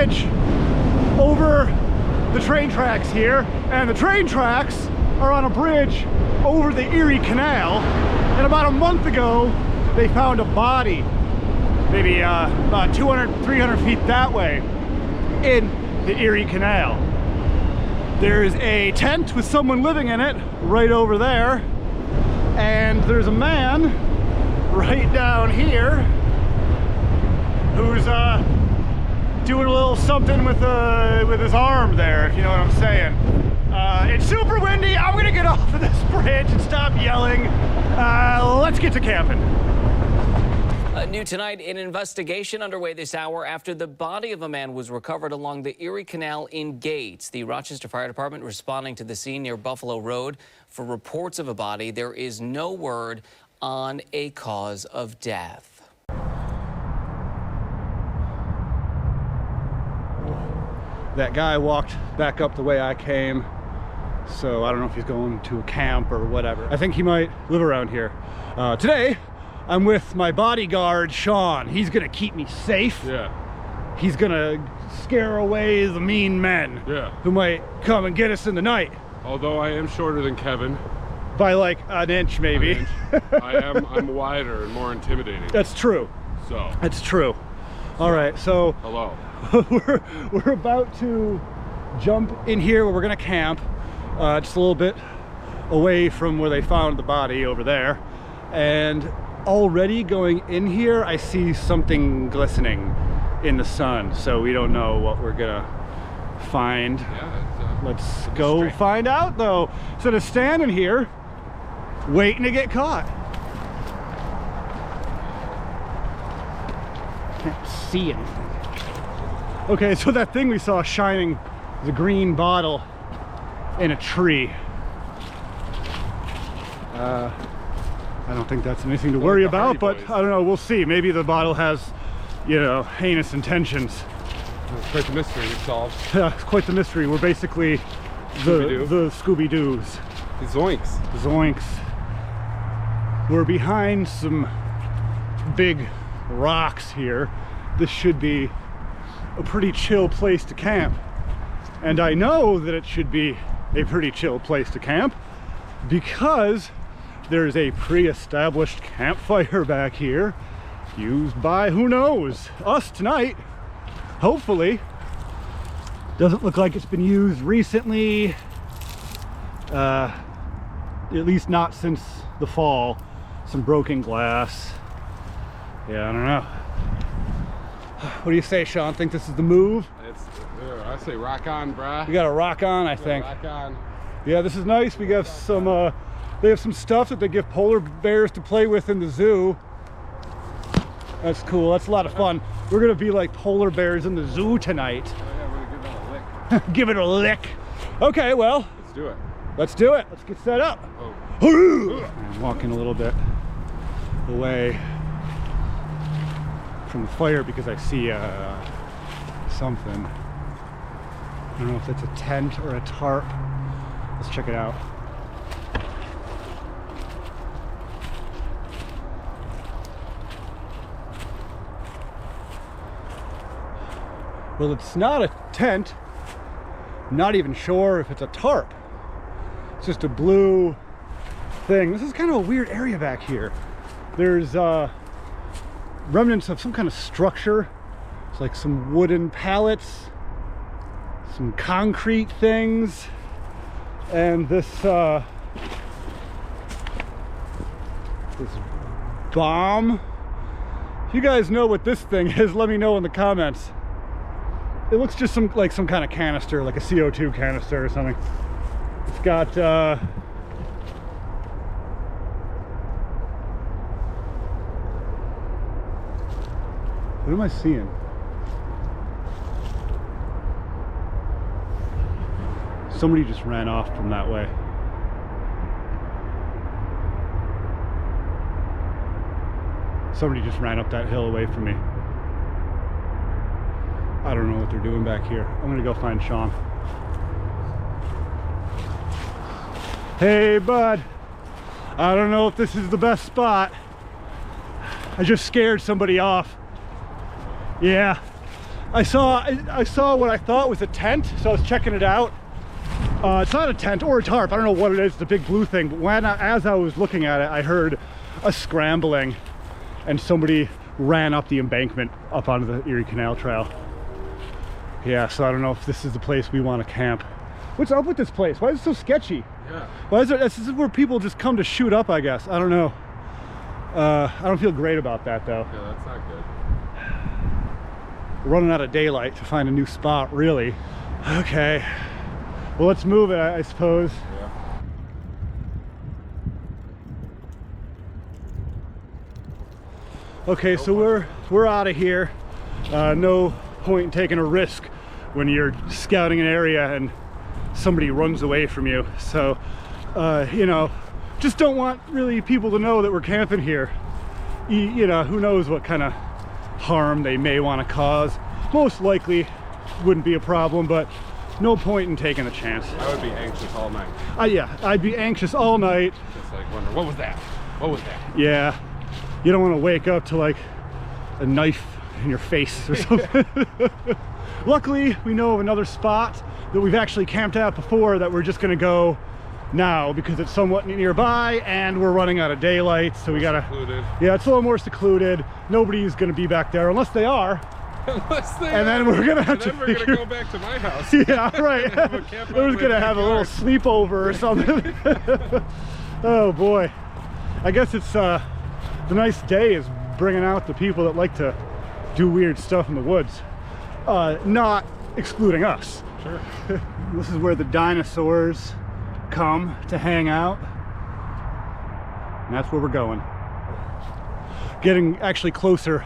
bridge over the train tracks here, and the train tracks are on a bridge over the Erie Canal. And about a month ago, they found a body, maybe about 200, 300 feet that way, in the Erie Canal. There's a tent with someone living in it right over there, and there's a man right down here who's doing a little something with his arm there, if you know what I'm saying. It's super windy. I'm gonna get off of this bridge and stop yelling. Let's get to camping. New tonight, an investigation underway this hour after the body of a man was recovered along the Erie Canal in Gates. The Rochester Fire Department responding to the scene near Buffalo Road for reports of a body. There is no word on a cause of death. That guy walked back up the way I came, so I don't know if he's going to a camp or whatever. I think he might live around here. Today, I'm with my bodyguard, Sean. He's gonna keep me safe. Yeah. He's gonna scare away the mean men. Yeah. Who might come and get us in the night. Although I am shorter than Kevin. By like an inch, maybe. An inch. I'm wider and more intimidating. That's true. So. That's true. All right, so. Hello. we're about to jump in here where we're gonna camp. Just a little bit away from where they found the body over there. And already going in here, I see something glistening in the sun, so we don't know what we're gonna find. Yeah, let's go find out though. Instead of standing here waiting to get caught. Can't see anything. Okay, so that thing we saw shining, the green bottle in a tree. I don't think that's anything to worry about, but I don't know, we'll see. Maybe the bottle has, you know, heinous intentions. It's quite the mystery to solve. Yeah, it's quite the mystery. We're basically the Scooby-Doos. The Zoinks. Zoinks. We're behind some big rocks here. This should be a pretty chill place to camp. And I know that it should be a pretty chill place to camp because there's a pre-established campfire back here used by, who knows, us tonight, hopefully. Doesn't look like it's been used recently, at least not since the fall. Some broken glass. Yeah, I don't know. What do you say, Sean? Think this is the move? I say rock on, brah. We got to rock on, I think. Rock on. Yeah, this is nice. We got some, they have some stuff that they give polar bears to play with in the zoo. That's cool. That's a lot of fun. We're going to be like polar bears in the zoo tonight. Oh, yeah, we're going to give it a lick. Give it a lick. Okay, well. Let's do it. Let's do it. Let's get set up. Oh. I'm walking a little bit away from the fire because I see something. I don't know if that's a tent or a tarp. Let's check it out. Well, it's not a tent. I'm not even sure if it's a tarp. It's just a blue thing. This is kind of a weird area back here. There's remnants of some kind of structure. It's like some wooden pallets, some concrete things, and this bomb. If you guys know what this thing is, let me know in the comments. It looks just like some kind of canister, like a CO2 canister or something. It's got what am I seeing? Somebody just ran off from that way. Somebody just ran up that hill away from me. I don't know what they're doing back here. I'm gonna go find Sean. Hey, bud. I don't know if this is the best spot. I just scared somebody off. Yeah, I saw what I thought was a tent, so I was checking it out. It's not a tent or a tarp. I don't know what it is. It's a big blue thing. But as I was looking at it, I heard a scrambling, and somebody ran up the embankment up onto the Erie Canal Trail. Yeah, so I don't know if this is the place we want to camp. What's up with this place? Why is it so sketchy? Yeah. Why is it? This is where people just come to shoot up, I guess. I don't know. I don't feel great about that though. Yeah, that's not good. We're running out of daylight to find a new spot, really. Okay. Well, let's move it, I suppose. Yeah. Okay, so we're out of here. No point in taking a risk when you're scouting an area and somebody runs away from you. So, you know, just don't want really people to know that we're camping here. You know, who knows what kind of harm they may want to cause. Most likely wouldn't be a problem, but no point in taking a chance. I would be anxious all night. Yeah, I'd be anxious all night. Just like wondering, what was that? What was that? Yeah, you don't want to wake up to like a knife in your face or something. Luckily, we know of another spot that we've actually camped at before that we're just gonna go now because it's somewhat nearby and we're running out of daylight, so we gotta. Secluded. Yeah, it's a little more secluded. Nobody's gonna be back there unless they are. Unless they And then we're gonna have and to then we're figure- go back to my house. Yeah, right. Have a camp We're out just gonna in my have a little backyard. sleepover or something. Oh boy, I guess it's the nice day is bringing out the people that like to do weird stuff in the woods, not excluding us. Sure. This is where the dinosaurs come to hang out, and that's where we're going. Getting actually closer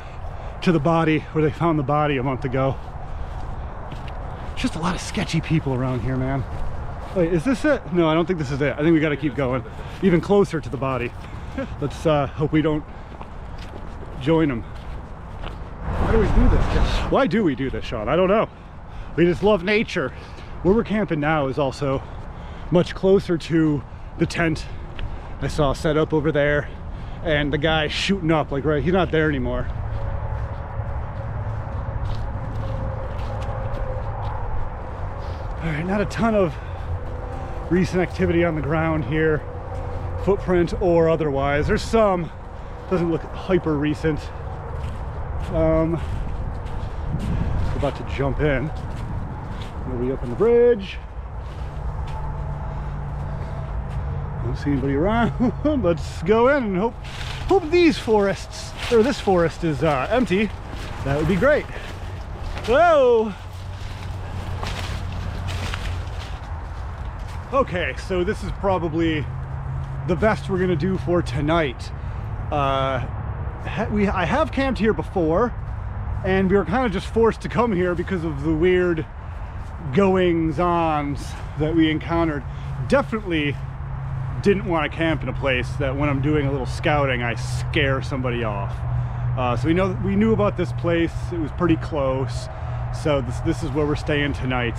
to the body where they found the body a month ago. Just a lot of sketchy people around here, man. Wait, is this it? No, I don't think this is it. I think we got to keep going even closer to the body. Let's hope we don't join them. Why do we do this? Why do we do this, Sean? I don't know. We just love nature. Where we're camping now is also much closer to the tent I saw set up over there, and the guy shooting up, like, right, he's not there anymore. All right, not a ton of recent activity on the ground here, footprint or otherwise. There's some, doesn't look hyper recent. We're about to jump in. We'll be up on the bridge. Don't see anybody around. Let's go in and hope these forests, or this forest is empty. That would be great. Whoa! Okay, so this is probably the best we're gonna do for tonight. I have camped here before, and we were kind of just forced to come here because of the weird goings-ons that we encountered. Definitely didn't want to camp in a place that when I'm doing a little scouting, I scare somebody off. So we knew about this place. It was pretty close. So this is where we're staying tonight.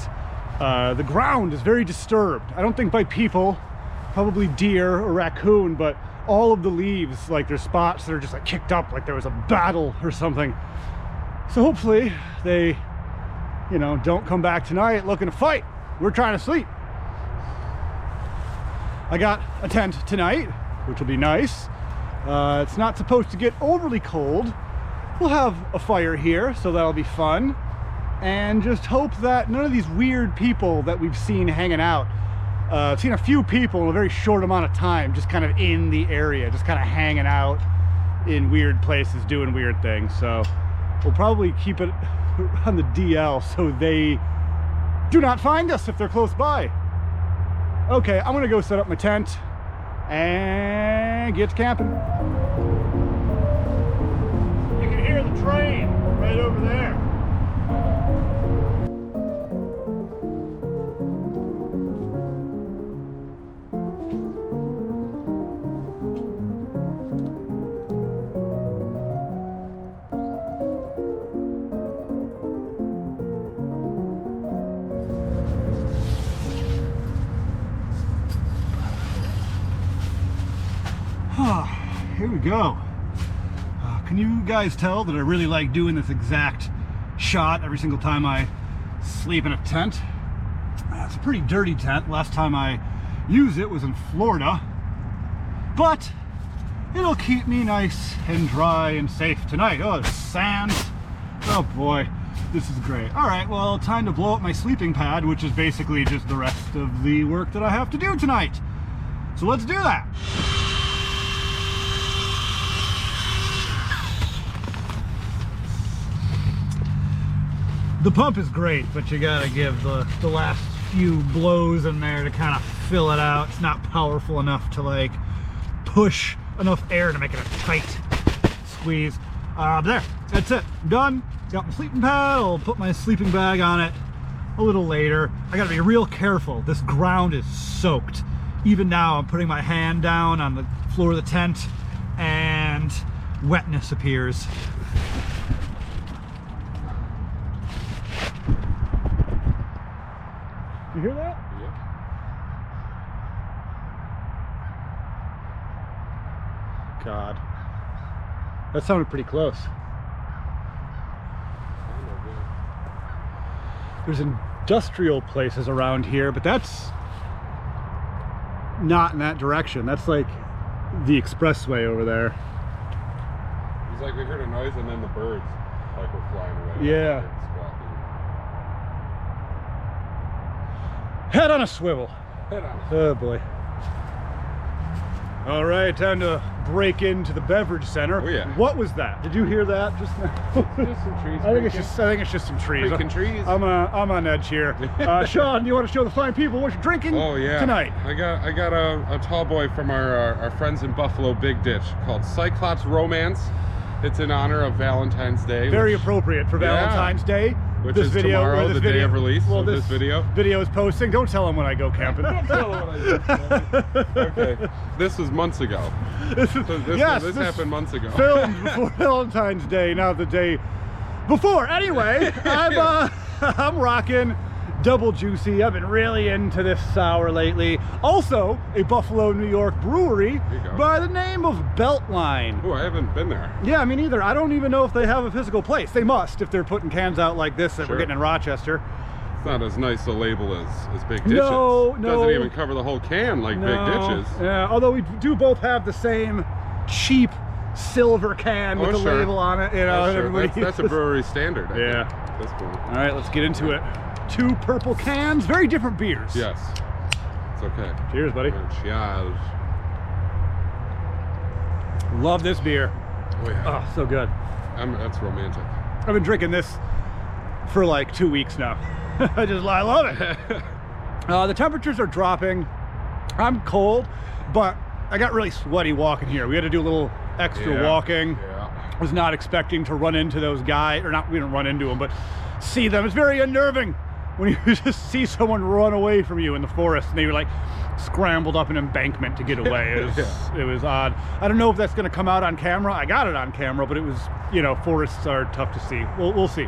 The ground is very disturbed. I don't think by people, probably deer or raccoon, but all of the leaves, like there's spots that are just like kicked up, like there was a battle or something. So hopefully they, you know, don't come back tonight looking to fight. We're trying to sleep. I got a tent tonight, which will be nice. It's not supposed to get overly cold. We'll have a fire here, so that'll be fun. And just hope that none of these weird people that we've seen hanging out, I've seen a few people in a very short amount of time just kind of in the area, just kind of hanging out in weird places, doing weird things. So we'll probably keep it on the DL so they do not find us if they're close by. Okay, I'm gonna go set up my tent and get to camping. You can hear the train right over there. Here we go. Can you guys tell that I really like doing this exact shot every single time I sleep in a tent. It's a pretty dirty tent. Last time I used it was in Florida, but it'll keep me nice and dry and safe tonight. Oh, there's sand. Oh boy, this is great. All right, well, time to blow up my sleeping pad, which is basically just the rest of the work that I have to do tonight. So let's do that. The pump is great, but you gotta give the last few blows in there to kind of fill it out. It's not powerful enough to like push enough air to make it a tight squeeze. There, that's it. I'm done. Got my sleeping pad. I'll put my sleeping bag on it a little later. I gotta be real careful. This ground is soaked. Even now, I'm putting my hand down on the floor of the tent and wetness appears. You hear that? Yeah. God. That sounded pretty close. There's industrial places around here, but that's not in that direction. That's like the expressway over there. It's like we heard a noise and then the birds like were flying away. Yeah. Head on a swivel. Head on. Oh boy. All right, time to break into the beverage center. Oh yeah. What was that? Did you hear that just now? Just some trees. I think it's just some trees. Freaking trees. I'm on edge here. Sean, do you want to show the fine people what you're drinking tonight? I got a tall boy from our friends in Buffalo Big Ditch called Cyclops Romance. It's in honor of Valentine's Day. Very appropriate for Valentine's Day. Which is tomorrow, the day of release of this video. Video is posting. Don't tell them when I go camping. Don't tell them when I go camping. Okay. This was months ago. This happened months ago. Filmed before Valentine's Day, not the day before. Anyway, I'm rocking Double Juicy. I've been really into this sour lately. Also, a Buffalo, New York brewery by the name of Beltline. Oh, I haven't been there. Yeah, me neither. I don't even know if they have a physical place. They must, if they're putting cans out like this that we're getting in Rochester. It's not as nice a label as Big Ditches. No. Doesn't even cover the whole can like Big Ditches. Yeah, although we do both have the same cheap silver can with the label on it. You know, that's a brewery standard. I think, at this point. All right, let's get into it. 2 purple cans, very different beers. Yes. It's okay. Cheers, buddy. Cheers. Love this beer. Oh, yeah. Oh, so good. That's romantic. I've been drinking this for like 2 weeks now. I love it. The temperatures are dropping. I'm cold, but I got really sweaty walking here. We had to do a little extra walking. Yeah. I was not expecting to run into those guys, or not, we didn't run into them, but see them. It's very unnerving when you just see someone run away from you in the forest and they were like scrambled up an embankment to get away. It was odd. I don't know if that's going to come out on camera. I got it on camera, but it was, you know, forests are tough to see. We'll see.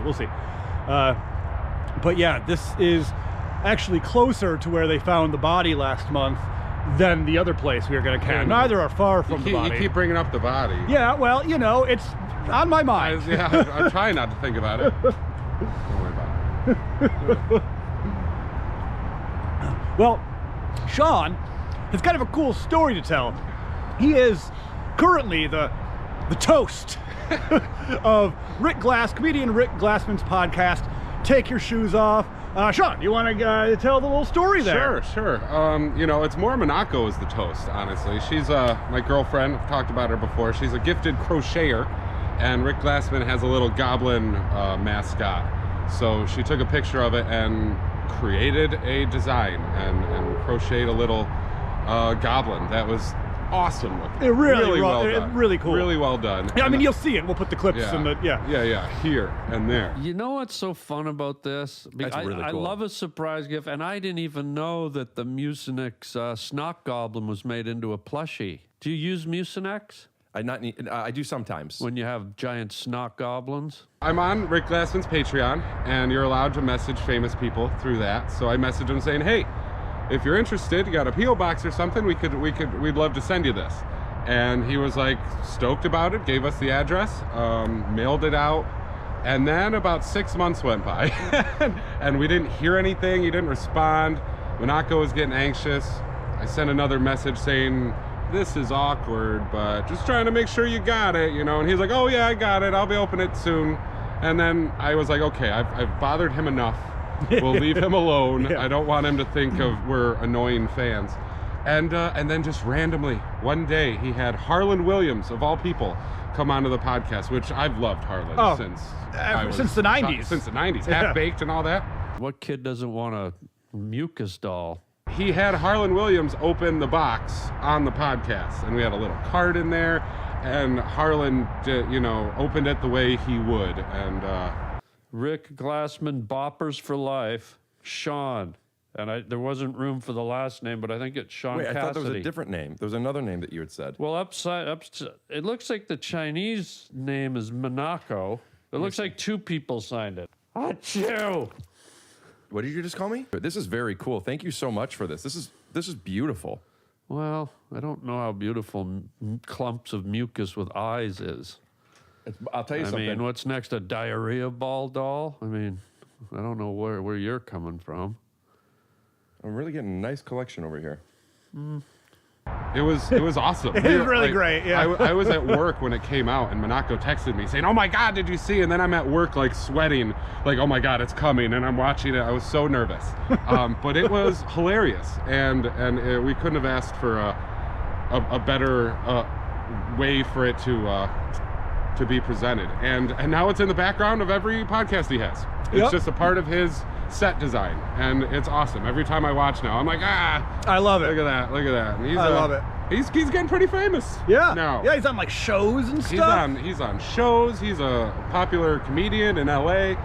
But yeah, this is actually closer to where they found the body last month than the other place we were going to camp. Neither are far from the body. You keep bringing up the body. Yeah, well, you know, it's on my mind. I'm trying not to think about it. Don't worry about it. Well, Sean has kind of a cool story to tell. He is currently the toast of comedian Rick Glassman's podcast, Take Your Shoes Off. Sean, you want to tell the little story there? Sure. You know, it's more Monaco is the toast, honestly. She's my girlfriend. I've talked about her before. She's a gifted crocheter, and Rick Glassman has a little goblin mascot. So she took a picture of it and created a design and crocheted a little goblin that was awesome looking. It really well done. Really cool. Really well done. Yeah, I mean, you'll see it. We'll put the clips in the, here and there. You know what's so fun about this? That's really cool. I love a surprise gift, and I didn't even know that the Mucinex Snock Goblin was made into a plushie. Do you use Mucinex? I do sometimes. When you have giant Snock Goblins? I'm on Rick Glassman's Patreon, and you're allowed to message famous people through that. So I messaged him saying, hey, if you're interested, you got a P.O. box or something, we'd love to send you this. And he was like stoked about it, gave us the address, mailed it out. And then about 6 months went by and we didn't hear anything. He didn't respond. Monaco was getting anxious. I sent another message saying, this is awkward, but just trying to make sure you got it, you know? And he's like, oh yeah, I got it. I'll be opening it soon. And then I was like, okay, I've bothered him enough. We'll leave him alone. Yeah. I don't want him to think of we're annoying fans. And then just randomly, one day, he had Harlan Williams, of all people, come onto the podcast, which I've loved Harlan since the 90s. Since the 90s, Yeah. Half-Baked and all that. What kid doesn't want a mucus doll? He had Harlan Williams open the box on the podcast, and we had a little card in there, and Harlan, opened it the way he would, and Rick Glassman, Boppers for Life, Sean. And there wasn't room for the last name, but I think it's Sean Wait, Cassidy. I thought there was a different name. There was another name that you had said. Well, it looks like the Chinese name is Monaco. It looks like 2 people signed it. Achoo! What did you just call me? This is very cool. Thank you so much for this. This is beautiful. Well, I don't know how beautiful clumps of mucus with eyes is. I'll tell you something. I mean, what's next? A diarrhea ball doll? I mean, I don't know where you're coming from. I'm really getting a nice collection over here. it was awesome. It was really great, yeah. I was at work when it came out, and Monaco texted me saying, oh my God, did you see? And then I'm at work like sweating, like, oh my God, it's coming, and I'm watching it. I was so nervous. But it was hilarious, and we couldn't have asked for a better way for it to be presented. And now it's in the background of every podcast he has. It's just a part of his set design, and it's awesome. Every time I watch now, I'm like, I love it. look at that. And I love it. He's getting pretty famous. Yeah. Now. Yeah, he's on like shows and stuff. He's on shows. He's a popular comedian in LA.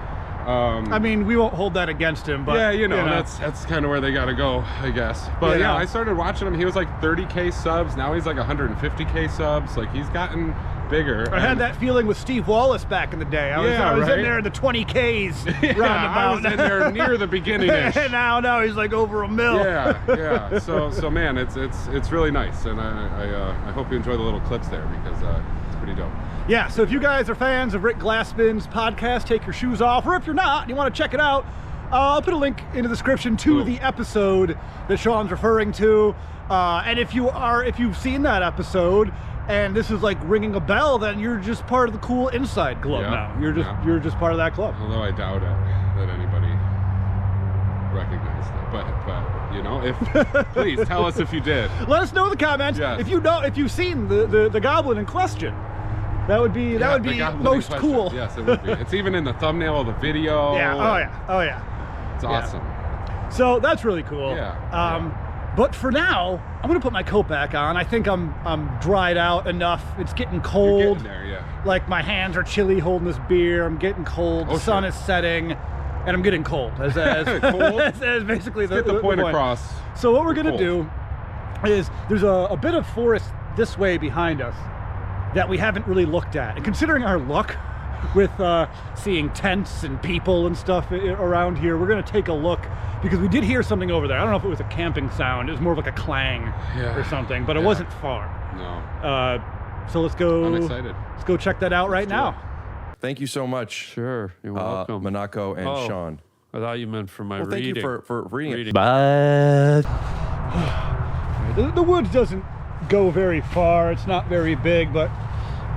I mean, we won't hold that against him, but yeah, that's kind of where they got to go, I guess. But yeah, I started watching him. He was like 30K subs. Now he's like 150K subs. Like, he's gotten bigger. I had that feeling with Steve Wallace back in the day. I was in there in the 20Ks roundabout. I was in there near the beginning-ish. And now he's like over $1 million. Yeah. So man, it's really nice, and I hope you enjoy the little clips there, because it's pretty dope. Yeah, so if you guys are fans of Rick Glassman's podcast, Take Your Shoes Off, or if you're not and you want to check it out, I'll put a link in the description to the episode that Sean's referring to. And if you've seen that episode and this is like ringing a bell, then you're just part of the cool inside club now. You're just part of that club. Although I doubt it that anybody recognized it, but if please tell us if you did. Let us know in the comments if you've seen the goblin in question. That would be most cool. Yes, it would be. It's even in the thumbnail of the video. Yeah. Oh yeah. It's awesome. So that's really cool. But for now, I'm gonna put my coat back on. I think I'm dried out enough. It's getting cold. You're getting there, yeah. Like, my hands are chilly holding this beer. I'm getting cold. The sun is setting, and I'm getting cold. As basically Let's get the point across. So what we're gonna do is there's a bit of forest this way behind us that we haven't really looked at. And considering our luck with seeing tents and people and stuff around here, we're gonna take a look, because we did hear something over there. I don't know if it was a camping sound. It was more of like a clang or something, but it wasn't far. No. So let's go. I'm excited. Let's go check that out right now. Thank you so much. Sure, you're welcome. Monaco and Sean. I thought you meant for my Well, thank reading. you for reading it. Bye. The woods doesn't go very far. It's not very big, but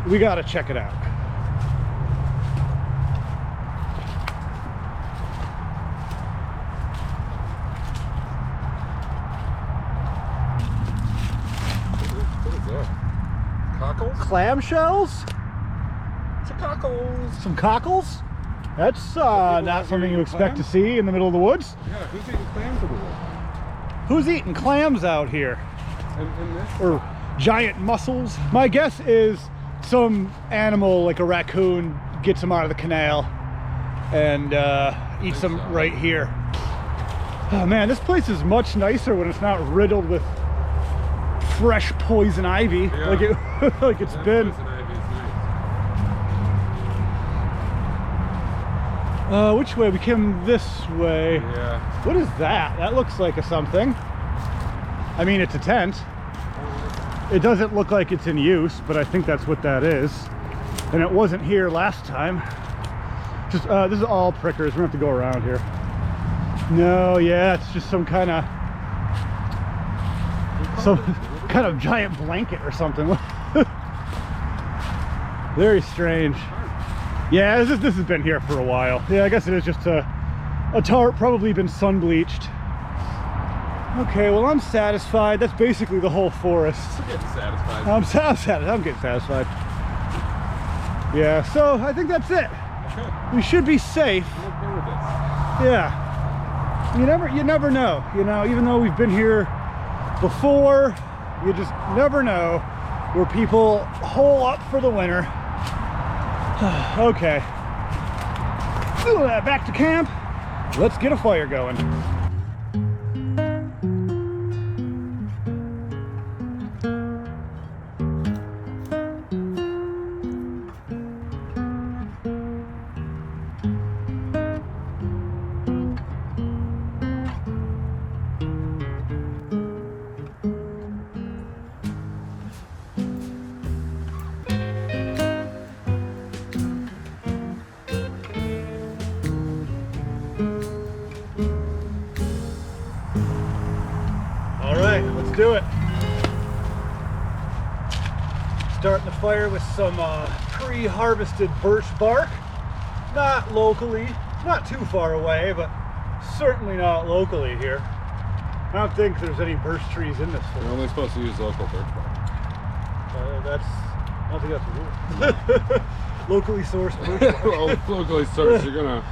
we gotta check it out. What is that? Cockles? Clamshells? Some cockles. Some cockles? That's not something you expect to see in the middle of the woods. Yeah, who's eating clams over there? Who's eating clams out here? And this? Or giant mussels? My guess is some animal like a raccoon gets them out of the canal and eats them right here. Oh man, this place is much nicer when it's not riddled with fresh poison ivy like it's been. Poison ivy is nice. Which way? We came this way. Yeah. What is that? That looks like a something. I mean, it's a tent. It doesn't look like it's in use, but I think that's what that is. And it wasn't here last time. Just this is all prickers. We're gonna have to go around here. No, yeah, it's just some kind of giant blanket or something. Very strange. Yeah, this has been here for a while. Yeah, I guess it is just a tarp, probably been sun bleached. Okay, well, I'm satisfied. That's basically the whole forest. I'm getting satisfied. I'm getting satisfied. Yeah, so I think that's it. Okay. We should be safe. I'm okay with this. Yeah. You never know. You know, even though we've been here before, you just never know where people hole up for the winter. Okay. Back to camp. Let's get a fire going. Do it. Starting the fire with some pre-harvested birch bark. Not locally, not too far away, but certainly not locally here. I don't think there's any birch trees in this You're forest. only supposed to use local birch bark. I don't think that's a rule. Locally sourced birch bark. Well, locally sourced, you're gonna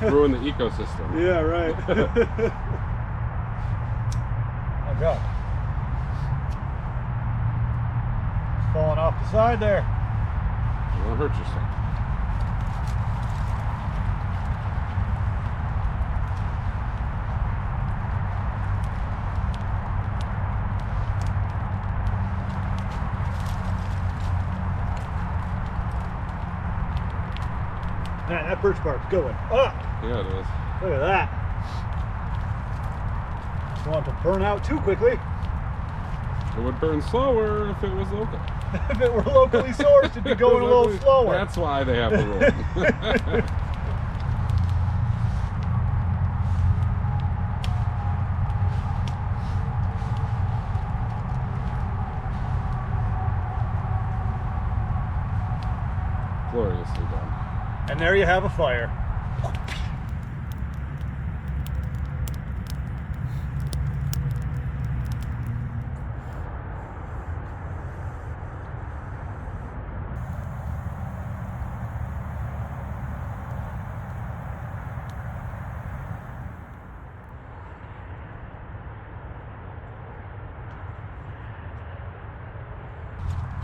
ruin the ecosystem. Yeah, right. Oh God. Falling off the side there. You won't hurt yourself. Man, that birch bark's going up. Yeah, it is. Look at that. Don't want to burn out too quickly. It would burn slower if it was local. If it were locally sourced, it'd be going a little slower. That's why they have the rule. Gloriously done. And there you have a fire.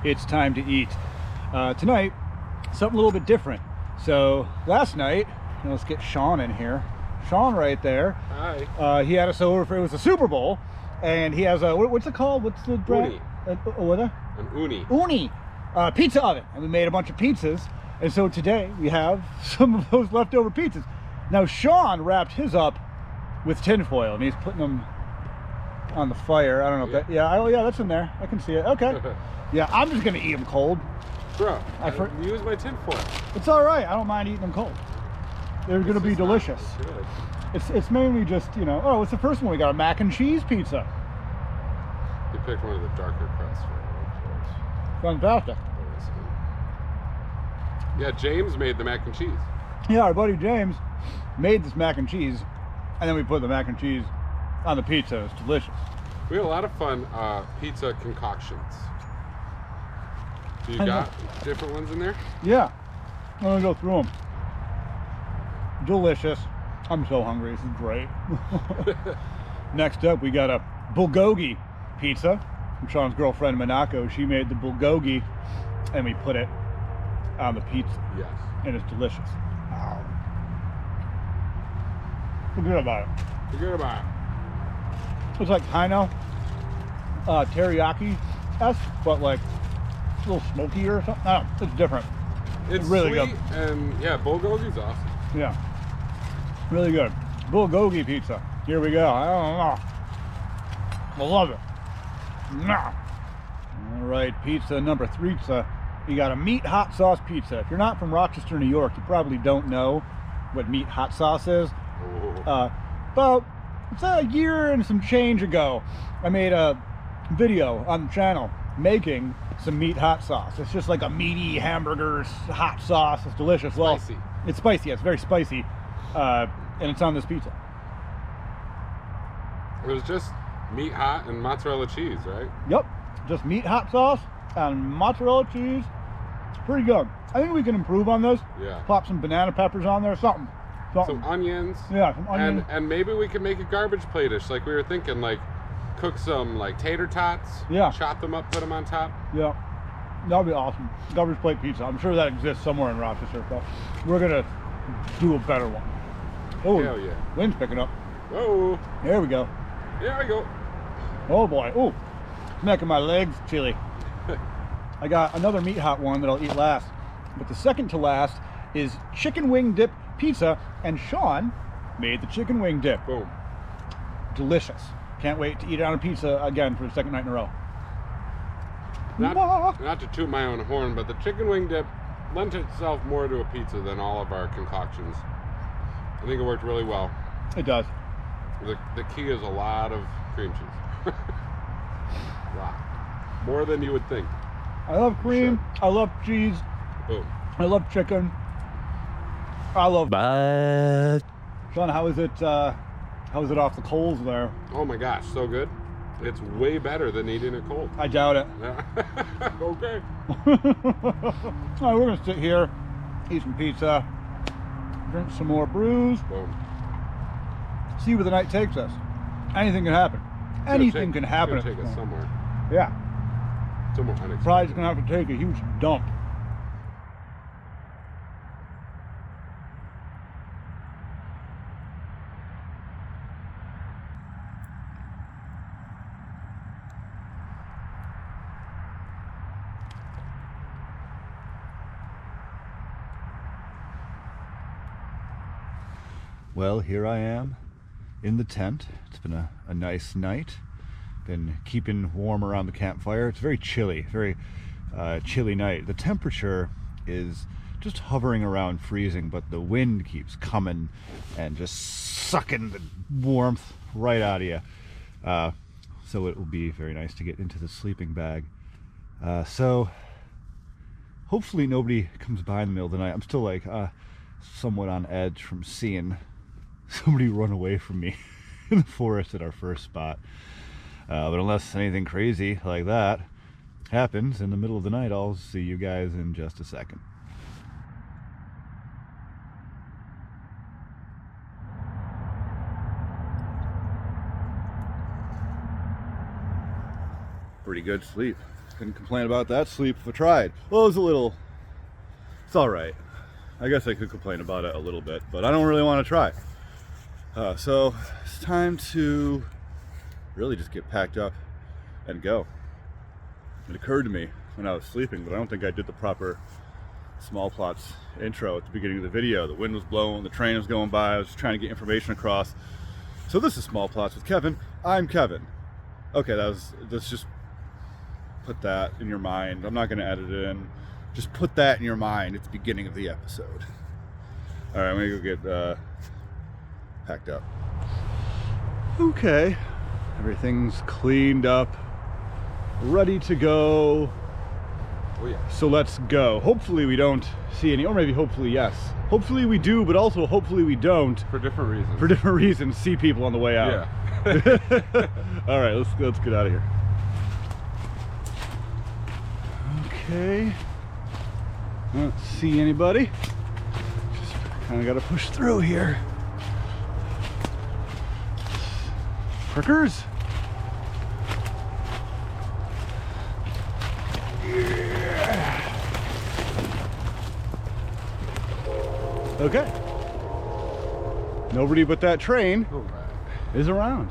It's time to eat. Tonight, something a little bit different. So last night, let's get Sean in here. Sean right there. Hi. He had us over for, it was the Super Bowl, and he has a, what's it called? What's the brand? What? An uni. Uni pizza oven, and we made a bunch of pizzas. And so today we have some of those leftover pizzas. Now Sean wrapped his up with tinfoil, and he's putting them on the fire. I don't know if that, yeah, oh yeah, that's in there. I can see it. Okay. Yeah, I'm just gonna eat them cold. Bro, I use my tinfoil. It's all right. I don't mind eating them cold. They're gonna be delicious. It's mainly just, you know. Oh, what's the first one we got? A mac and cheese pizza. You picked one of the darker crusts for it. Fantastic. Yeah, James made the mac and cheese. Yeah, our buddy James made this mac and cheese, and then we put the mac and cheese on the pizza. It's delicious. We had a lot of fun pizza concoctions. So you got different ones in there? Yeah. I'm gonna go through them. Delicious. I'm so hungry. This is great. Next up, we got a bulgogi pizza from Sean's girlfriend Monaco. She made the bulgogi, and we put it on the pizza. Yes. And it's delicious. Wow. Feel good about it. Feel good about it. It's like kind of teriyaki-esque, but like a little smokier or something. I don't know. It's different. It's really sweet, good. And yeah, bulgogi's awesome. Yeah. Really good. Bulgogi pizza. Here we go. I don't know. I love it. Nah. All right, pizza number 3. You got a meat hot sauce pizza. If you're not from Rochester, New York, you probably don't know what meat hot sauce is. About it's a year and some change ago, I made a video on the channel making some meat hot sauce. It's just like a meaty hamburger hot sauce. It's delicious. Spicy. Well, it's spicy. It's very spicy, and it's on this pizza. It was just meat hot and mozzarella cheese, right? Yep, just meat hot sauce and mozzarella cheese. It's pretty good. I think we can improve on this. Yeah. Pop some banana peppers on there, something. Some onions. Yeah, some onions. And maybe we can make a garbage plate dish, like we were thinking, like cook some like tater tots. Yeah. Chop them up, put them on top. Yeah, that'd be awesome. Garbage plate pizza. I'm sure that exists somewhere in Rochester, but we're gonna do a better one. Oh, hell yeah. Wind's picking up. Whoa. There we go. There we go. Oh boy. Oh, making my legs chilly. I got another meat hot one that I'll eat last, but the second to last is chicken wing dip pizza, and Sean made the chicken wing dip. Boom. Delicious. Can't wait to eat it on a pizza again for the second night in a row. Not to toot my own horn, but the chicken wing dip lent itself more to a pizza than all of our concoctions. I think it worked really well. It does. The key is a lot of cream cheese. A lot. More than you would think. I love cream. I love cheese. Boom. I love chicken. I love. But Sean, how is it? How is it off the coals there? Oh my gosh, so good. It's way better than eating it cold. I doubt it. Yeah. Okay. All right, we're gonna sit here, eat some pizza, drink some more brews, Boom. see where the night takes us. Anything can happen. Anything can happen. It's gonna take us somewhere. Yeah. Somewhere unexpected. Probably just gonna have to take a huge dump. Well, here I am in the tent. It's been a nice night. Been keeping warm around the campfire. It's very chilly, very chilly night. The temperature is just hovering around freezing, but the wind keeps coming and just sucking the warmth right out of you. So it will be very nice to get into the sleeping bag. So hopefully nobody comes by in the middle of the night. I'm still like somewhat on edge from seeing somebody run away from me in the forest at our first spot. But unless anything crazy like that happens in the middle of the night, I'll see you guys in just a second. Pretty good sleep. Couldn't complain about that sleep if I tried. Well, it was a little... It's all right. I guess I could complain about it a little bit, but I don't really want to try. So it's time to really just get packed up and go. It occurred to me when I was sleeping, but I don't think I did the proper small plots intro at the beginning of the video. The wind was blowing, the train was going by, I was just trying to get information across. So this is Small Plots with Kevin. I'm Kevin. Okay, let's just put that in your mind. I'm not going to edit it in. Just put that in your mind at the beginning of the episode. All right, I'm going to go get packed up. Okay, everything's cleaned up, ready to go. Oh yeah. So let's go. Hopefully we don't see any, or maybe hopefully yes. Hopefully we do, but also hopefully we don't. For different reasons. For different reasons, see people on the way out. Yeah. All right, let's get out of here. Okay. I don't see anybody. Just kind of got to push through here. Prickers. Yeah. Okay. Nobody but that train is around.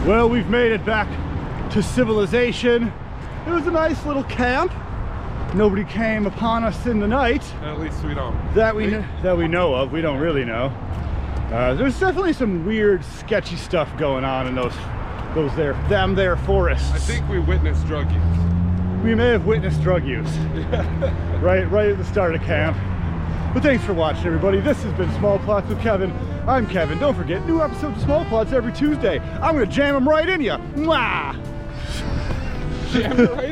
Well, we've made it back to civilization. It was a nice little camp. Nobody came upon us in the night. At least we don't. That we know of. We don't really know. There's definitely some weird, sketchy stuff going on in those them there forests. I think we witnessed drug use. We may have witnessed drug use. right at the start of camp. But thanks for watching, everybody. This has been Small Plots with Kevin. I'm Kevin. Don't forget, new episodes of Small Plots every Tuesday. I'm gonna jam them right in ya. Mwah! Jam it right